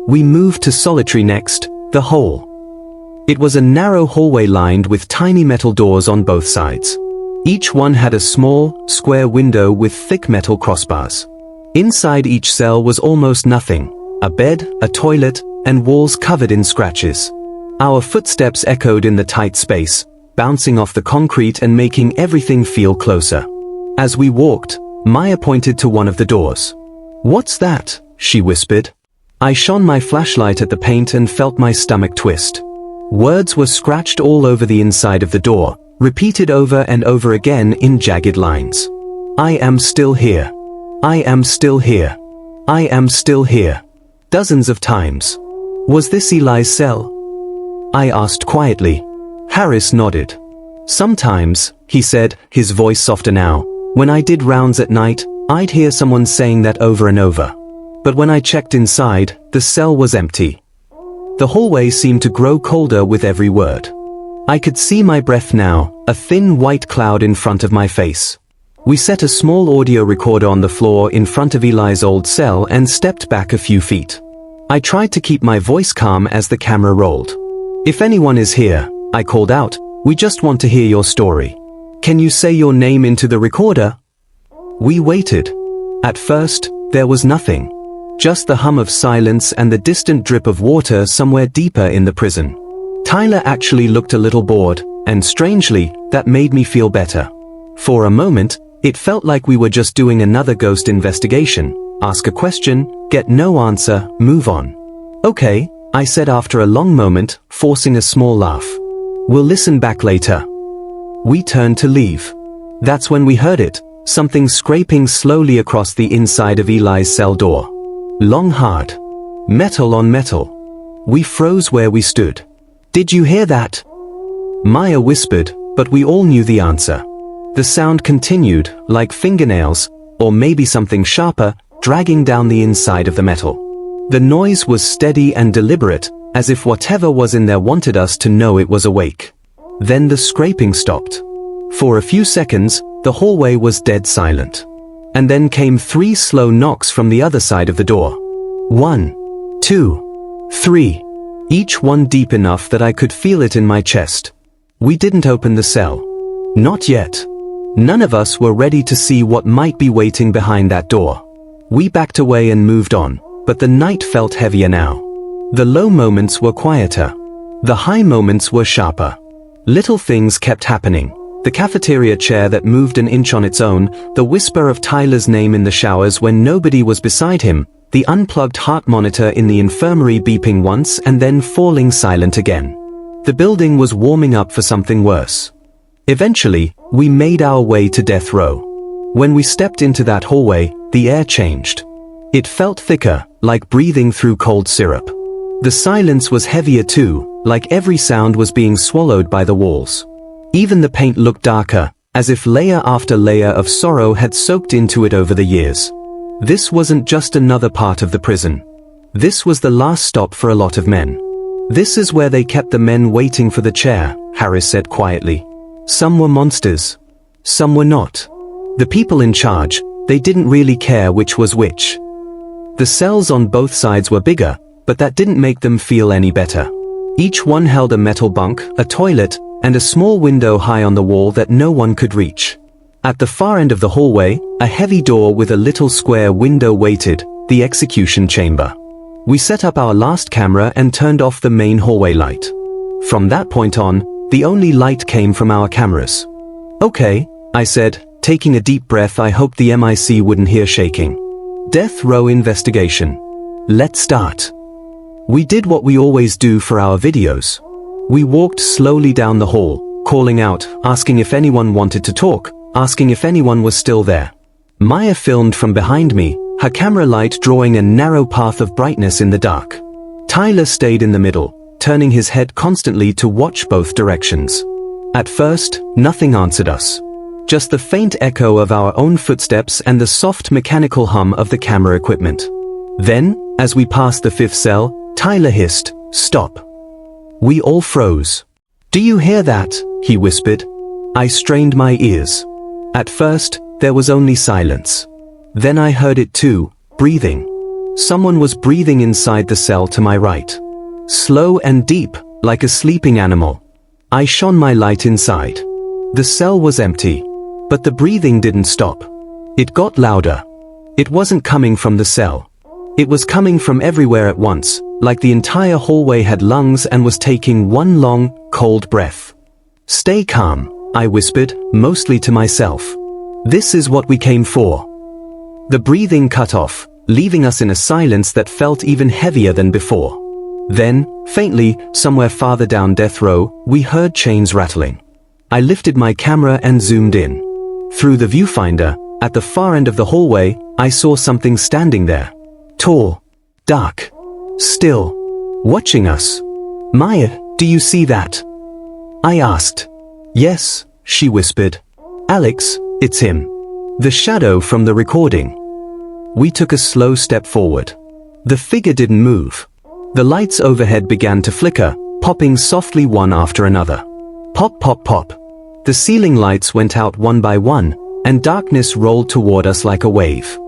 We moved to solitary next, the hole. It was a narrow hallway lined with tiny metal doors on both sides. Each one had a small, square window with thick metal crossbars. Inside each cell was almost nothing: a bed, a toilet, and walls covered in scratches. Our footsteps echoed in the tight space, bouncing off the concrete and making everything feel closer. As we walked, Maya pointed to one of the doors. "What's that?" she whispered. I shone my flashlight at the paint and felt my stomach twist. Words were scratched all over the inside of the door, repeated over and over again in jagged lines. "I am still here. I am still here. I am still here." Dozens of times. "Was this Eli's cell?" I asked quietly. Harris nodded. "Sometimes," he said, his voice softer now, "when I did rounds at night, I'd hear someone saying that over and over. But when I checked inside, the cell was empty." The hallway seemed to grow colder with every word. I could see my breath now, a thin white cloud in front of my face. We set a small audio recorder on the floor in front of Eli's old cell and stepped back a few feet. I tried to keep my voice calm as the camera rolled. "If anyone is here," I called out, "we just want to hear your story. Can you say your name into the recorder?" We waited. At first, there was nothing. Just the hum of silence and the distant drip of water somewhere deeper in the prison. Tyler actually looked a little bored, and strangely, that made me feel better. For a moment, it felt like we were just doing another ghost investigation. Ask a question, get no answer, move on. "Okay," I said after a long moment, forcing a small laugh. "We'll listen back later." We turned to leave. That's when we heard it, something scraping slowly across the inside of Eli's cell door. Long, hard. Metal on metal. We froze where we stood. "Did you hear that?" Maya whispered, but we all knew the answer. The sound continued, like fingernails, or maybe something sharper, dragging down the inside of the metal. The noise was steady and deliberate, as if whatever was in there wanted us to know it was awake. Then the scraping stopped. For a few seconds, the hallway was dead silent. And then came 3 slow knocks from the other side of the door. 1, 2, 3. Each one deep enough that I could feel it in my chest. We didn't open the cell. Not yet. None of us were ready to see what might be waiting behind that door. We backed away and moved on, but the night felt heavier now. The low moments were quieter. The high moments were sharper. Little things kept happening. The cafeteria chair that moved an inch on its own, the whisper of Tyler's name in the showers when nobody was beside him, the unplugged heart monitor in the infirmary beeping once and then falling silent again. The building was warming up for something worse. Eventually, we made our way to death row. When we stepped into that hallway, the air changed. It felt thicker, like breathing through cold syrup. The silence was heavier too, like every sound was being swallowed by the walls. Even the paint looked darker, as if layer after layer of sorrow had soaked into it over the years. This wasn't just another part of the prison. This was the last stop for a lot of men. "This is where they kept the men waiting for the chair," Harris said quietly. "Some were monsters. Some were not. The people in charge, they didn't really care which was which." The cells on both sides were bigger, but that didn't make them feel any better. Each one held a metal bunk, a toilet, and a small window high on the wall that no one could reach. At the far end of the hallway, a heavy door with a little square window waited, the execution chamber. We set up our last camera and turned off the main hallway light. From that point on, the only light came from our cameras. "Okay," I said, taking a deep breath I hoped the MIC wouldn't hear shaking. "Death row investigation. Let's start." We did what we always do for our videos. We walked slowly down the hall, calling out, asking if anyone wanted to talk, asking if anyone was still there. Maya filmed from behind me, her camera light drawing a narrow path of brightness in the dark. Tyler stayed in the middle, turning his head constantly to watch both directions. At first, nothing answered us. Just the faint echo of our own footsteps and the soft mechanical hum of the camera equipment. Then, as we passed the 5th cell, Tyler hissed, "Stop." We all froze. "Do you hear that?" he whispered. I strained my ears. At first, there was only silence. Then I heard it too, breathing. Someone was breathing inside the cell to my right. Slow and deep, like a sleeping animal. I shone my light inside. The cell was empty, but the breathing didn't stop. It got louder. It wasn't coming from the cell. It was coming from everywhere at once, like the entire hallway had lungs and was taking one long, cold breath. "Stay calm," I whispered, mostly to myself. "This is what we came for." The breathing cut off, leaving us in a silence that felt even heavier than before. Then, faintly, somewhere farther down death row, we heard chains rattling. I lifted my camera and zoomed in. Through the viewfinder, at the far end of the hallway, I saw something standing there. Tall, dark, still, watching us. "Maya, do you see that?" I asked. "Yes," she whispered. "Alex, it's him. The shadow from the recording." We took a slow step forward. The figure didn't move. The lights overhead began to flicker, popping softly one after another. Pop, pop, pop. The ceiling lights went out one by one, and darkness rolled toward us like a wave.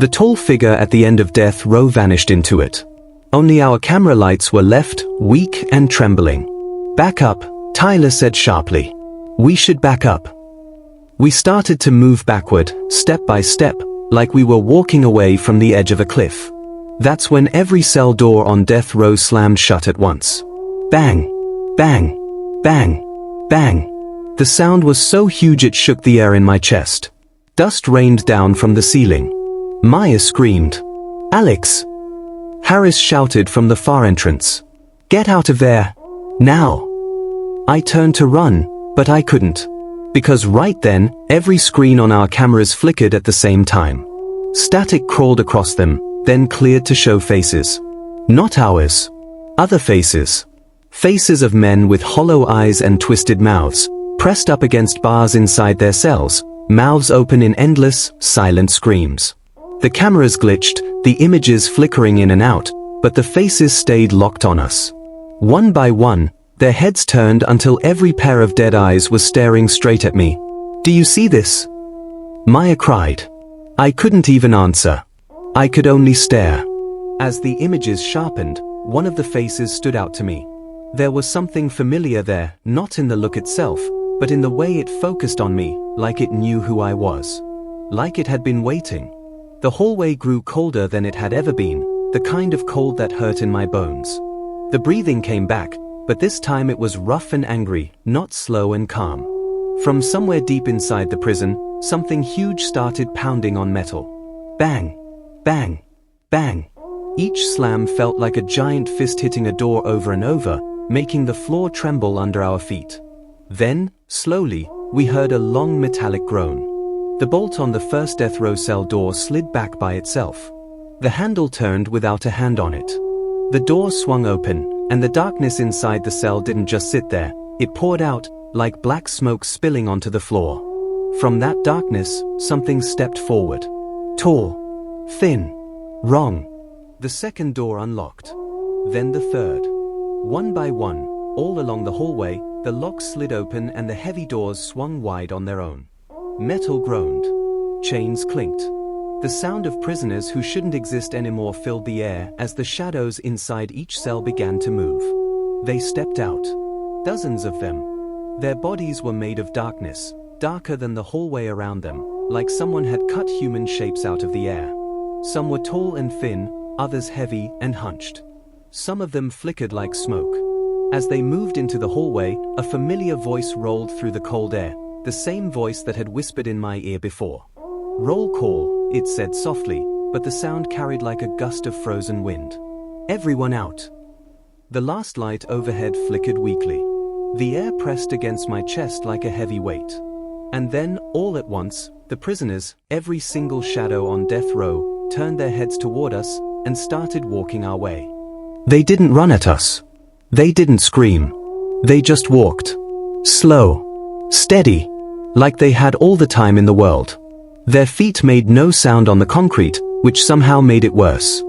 The tall figure at the end of death row vanished into it. Only our camera lights were left, weak and trembling. "Back up," Tyler said sharply. "We should back up." We started to move backward, step by step, like we were walking away from the edge of a cliff. That's when every cell door on death row slammed shut at once. Bang! Bang! Bang! Bang! The sound was so huge it shook the air in my chest. Dust rained down from the ceiling. Maya screamed. "Alex!" Harris shouted from the far entrance. "Get out of there! Now!" I turned to run, but I couldn't. Because right then, every screen on our cameras flickered at the same time. Static crawled across them, then cleared to show faces. Not ours. Other faces. Faces of men with hollow eyes and twisted mouths, pressed up against bars inside their cells, mouths open in endless, silent screams. The cameras glitched, the images flickering in and out, but the faces stayed locked on us. One by one, their heads turned until every pair of dead eyes was staring straight at me. "Do you see this?" Maya cried. I couldn't even answer. I could only stare. As the images sharpened, one of the faces stood out to me. There was something familiar there, not in the look itself, but in the way it focused on me, like it knew who I was. Like it had been waiting. The hallway grew colder than it had ever been, the kind of cold that hurt in my bones. The breathing came back, but this time it was rough and angry, not slow and calm. From somewhere deep inside the prison, something huge started pounding on metal. Bang! Bang! Bang! Each slam felt like a giant fist hitting a door over and over, making the floor tremble under our feet. Then, slowly, we heard a long metallic groan. The bolt on the first death row cell door slid back by itself. The handle turned without a hand on it. The door swung open, and the darkness inside the cell didn't just sit there, it poured out, like black smoke spilling onto the floor. From that darkness, something stepped forward. Tall. Thin. Wrong. The second door unlocked. Then the third. One by one, all along the hallway, the locks slid open and the heavy doors swung wide on their own. Metal groaned. Chains clinked. The sound of prisoners who shouldn't exist anymore filled the air as the shadows inside each cell began to move. They stepped out. Dozens of them. Their bodies were made of darkness, darker than the hallway around them, like someone had cut human shapes out of the air. Some were tall and thin, others heavy and hunched. Some of them flickered like smoke. As they moved into the hallway, a familiar voice rolled through the cold air, the same voice that had whispered in my ear before. "Roll call," it said softly, but the sound carried like a gust of frozen wind. "Everyone out." The last light overhead flickered weakly. The air pressed against my chest like a heavy weight. And then, all at once, the prisoners, every single shadow on death row, turned their heads toward us and started walking our way. They didn't run at us. They didn't scream. They just walked. Slow. Steady. Like they had all the time in the world. Their feet made no sound on the concrete, which somehow made it worse.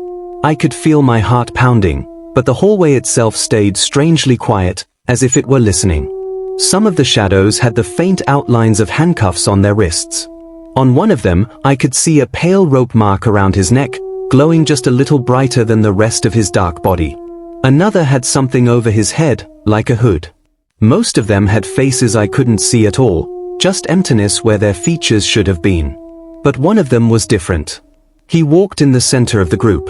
I could feel my heart pounding, but the hallway itself stayed strangely quiet, as if it were listening. Some of the shadows had the faint outlines of handcuffs on their wrists. On one of them, I could see a pale rope mark around his neck, glowing just a little brighter than the rest of his dark body. Another had something over his head, like a hood. Most of them had faces I couldn't see at all, just emptiness where their features should have been. But one of them was different. He walked in the center of the group.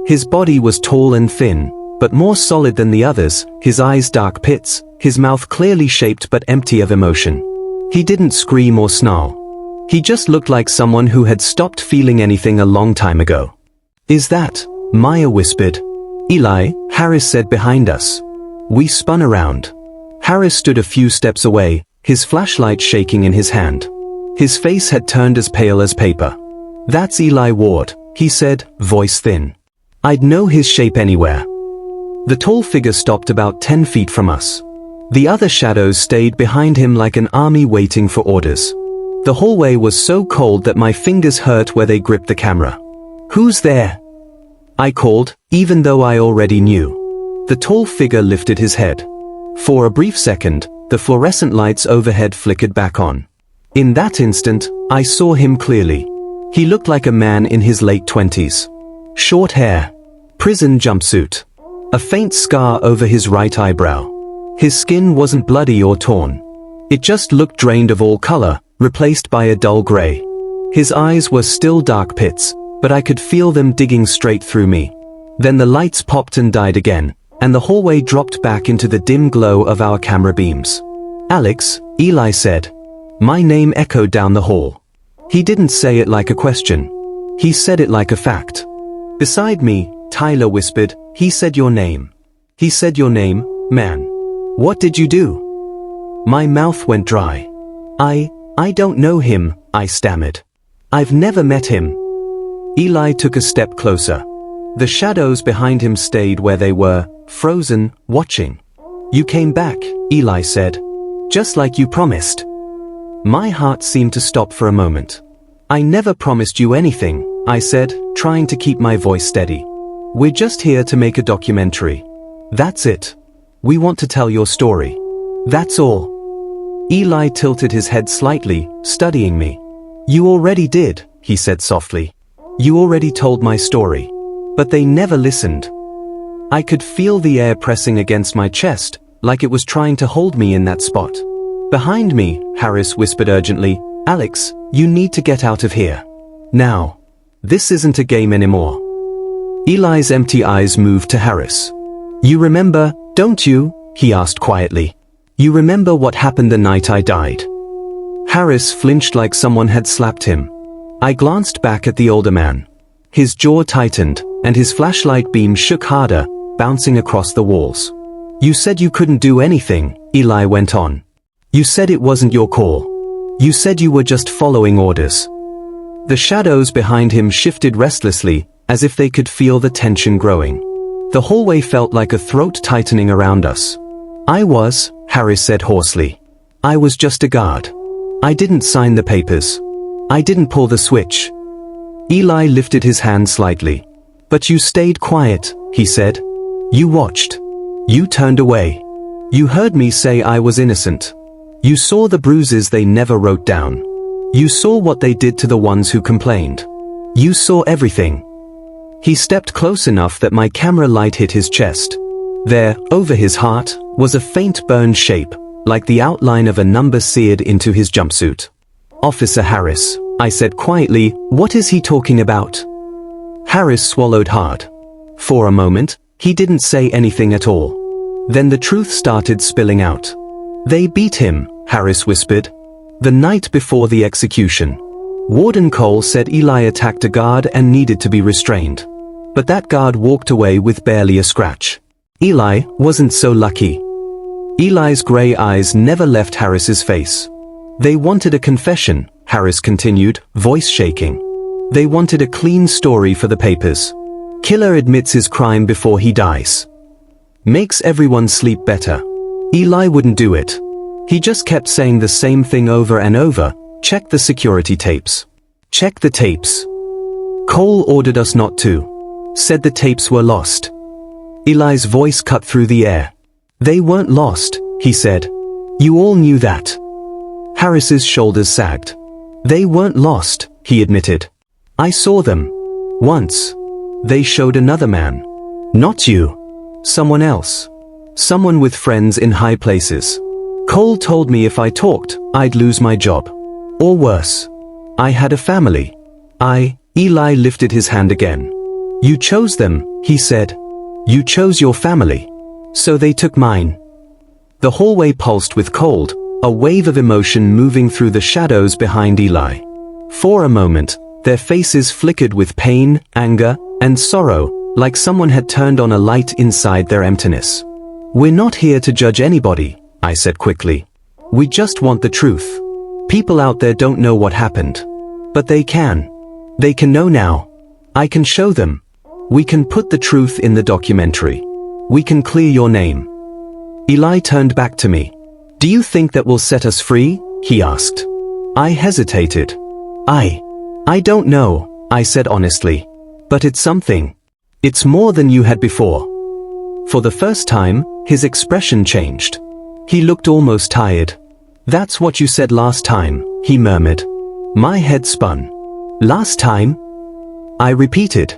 His body was tall and thin, but more solid than the others, his eyes dark pits, his mouth clearly shaped but empty of emotion. He didn't scream or snarl. He just looked like someone who had stopped feeling anything a long time ago. "Is that?" Maya whispered. "Eli," Harris said behind us. We spun around. Harris stood a few steps away, his flashlight shaking in his hand. His face had turned as pale as paper. "That's Eli Ward," he said, voice thin. I'd know his shape anywhere. The tall figure stopped about 10 feet from us. The other shadows stayed behind him like an army waiting for orders. The hallway was so cold that my fingers hurt where they gripped the camera. "Who's there?" I called, even though I already knew. The tall figure lifted his head. For a brief second, the fluorescent lights overhead flickered back on. In that instant, I saw him clearly. He looked like a man in his late 20s. Short hair. Prison jumpsuit. A faint scar over his right eyebrow. His skin wasn't bloody or torn. It just looked drained of all color, replaced by a dull gray. His eyes were still dark pits, but I could feel them digging straight through me. Then the lights popped and died again, and the hallway dropped back into the dim glow of our camera beams. "Alex," Eli said. My name echoed down the hall. He didn't say it like a question. He said it like a fact. Beside me, Tyler whispered, "He said your name. He said your name, man. What did you do?" My mouth went dry. I don't know him," I stammered. "I've never met him." Eli took a step closer. The shadows behind him stayed where they were, frozen, watching. "You came back," Eli said. "Just like you promised." My heart seemed to stop for a moment. "I never promised you anything," I said, trying to keep my voice steady. "We're just here to make a documentary. That's it. We want to tell your story. That's all." Eli tilted his head slightly, studying me. "You already did," he said softly. "You already told my story. But they never listened." I could feel the air pressing against my chest, like it was trying to hold me in that spot. "Behind me," Harris whispered urgently, "Alex, you need to get out of here. Now. This isn't a game anymore." Eli's empty eyes moved to Harris. "You remember, don't you?" he asked quietly. "You remember what happened the night I died?" Harris flinched like someone had slapped him. I glanced back at the older man. His jaw tightened, and his flashlight beam shook harder, bouncing across the walls. "You said you couldn't do anything," Eli went on. "You said it wasn't your call. You said you were just following orders." The shadows behind him shifted restlessly, as if they could feel the tension growing. The hallway felt like a throat tightening around us. "I was," Harris said hoarsely. "I was just a guard. I didn't sign the papers. I didn't pull the switch." Eli lifted his hand slightly. "But you stayed quiet," he said. "You watched. You turned away. You heard me say I was innocent. You saw the bruises they never wrote down. You saw what they did to the ones who complained. You saw everything." He stepped close enough that my camera light hit his chest. There, over his heart, was a faint burned shape, like the outline of a number seared into his jumpsuit. "Officer Harris," I said quietly, "what is he talking about?" Harris swallowed hard. For a moment, he didn't say anything at all. Then the truth started spilling out. "They beat him," Harris whispered. "The night before the execution. Warden Cole said Eli attacked a guard and needed to be restrained. But that guard walked away with barely a scratch. Eli wasn't so lucky." Eli's gray eyes never left Harris's face. "They wanted a confession," Harris continued, voice shaking. "They wanted a clean story for the papers. Killer admits his crime before he dies. Makes everyone sleep better. Eli wouldn't do it. He just kept saying the same thing over and over. Check the security tapes. Check the tapes. Cole ordered us not to. Said the tapes were lost." Eli's voice cut through the air. "They weren't lost," he said. "You all knew that." Harris's shoulders sagged. "They weren't lost," he admitted. "I saw them. Once. They showed another man. Not you. Someone else. Someone with friends in high places. Cole told me if I talked, I'd lose my job. Or worse. I had a family. Eli lifted his hand again. You chose them, he said. You chose your family. So they took mine. The hallway pulsed with cold, a wave of emotion moving through the shadows behind Eli. For a moment, their faces flickered with pain, anger, and sorrow, like someone had turned on a light inside their emptiness. We're not here to judge anybody, I said quickly. We just want the truth. People out there don't know what happened. But they can. They can know now. I can show them. We can put the truth in the documentary. We can clear your name. Eli turned back to me. Do you think that will set us free? He asked. I hesitated. I don't know, I said honestly. But it's something. It's more than you had before. For the first time, his expression changed. He looked almost tired. That's what you said last time, he murmured. My head spun. Last time? I repeated.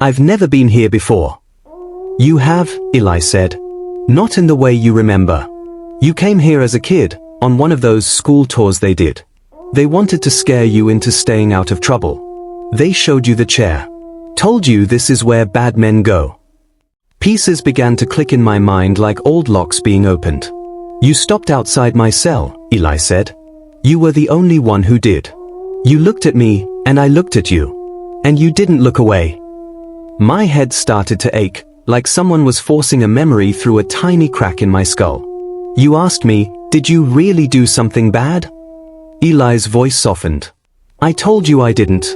I've never been here before. You have, Eli said. Not in the way you remember. You came here as a kid, on one of those school tours they did. They wanted to scare you into staying out of trouble. They showed you the chair. Told you this is where bad men go. Pieces began to click in my mind like old locks being opened. You stopped outside my cell, Eli said. You were the only one who did. You looked at me, and I looked at you. And you didn't look away. My head started to ache, like someone was forcing a memory through a tiny crack in my skull. You asked me, did you really do something bad? Eli's voice softened. I told you I didn't.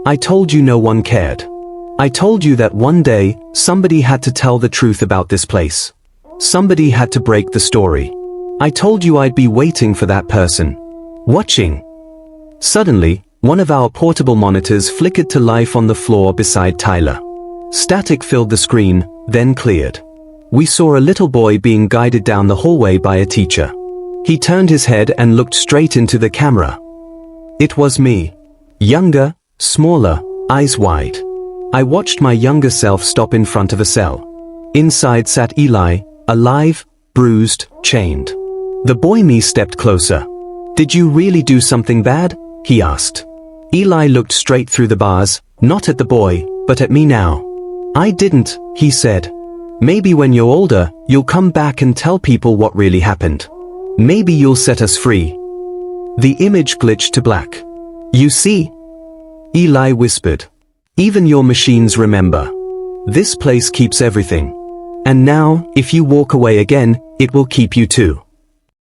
I told you no one cared. I told you that one day, somebody had to tell the truth about this place. Somebody had to break the story. I told you I'd be waiting for that person. Watching. Suddenly, one of our portable monitors flickered to life on the floor beside Tyler. Static filled the screen, then cleared. We saw a little boy being guided down the hallway by a teacher. He turned his head and looked straight into the camera. It was me. Younger, smaller, eyes wide. I watched my younger self stop in front of a cell. Inside sat Eli, alive, bruised, chained. The boy me stepped closer. Did you really do something bad? He asked. Eli looked straight through the bars, not at the boy, but at me now. I didn't, he said. Maybe when you're older, you'll come back and tell people what really happened. Maybe you'll set us free. The image glitched to black. You see? Eli whispered. Even your machines remember. This place keeps everything. And now, if you walk away again, it will keep you too.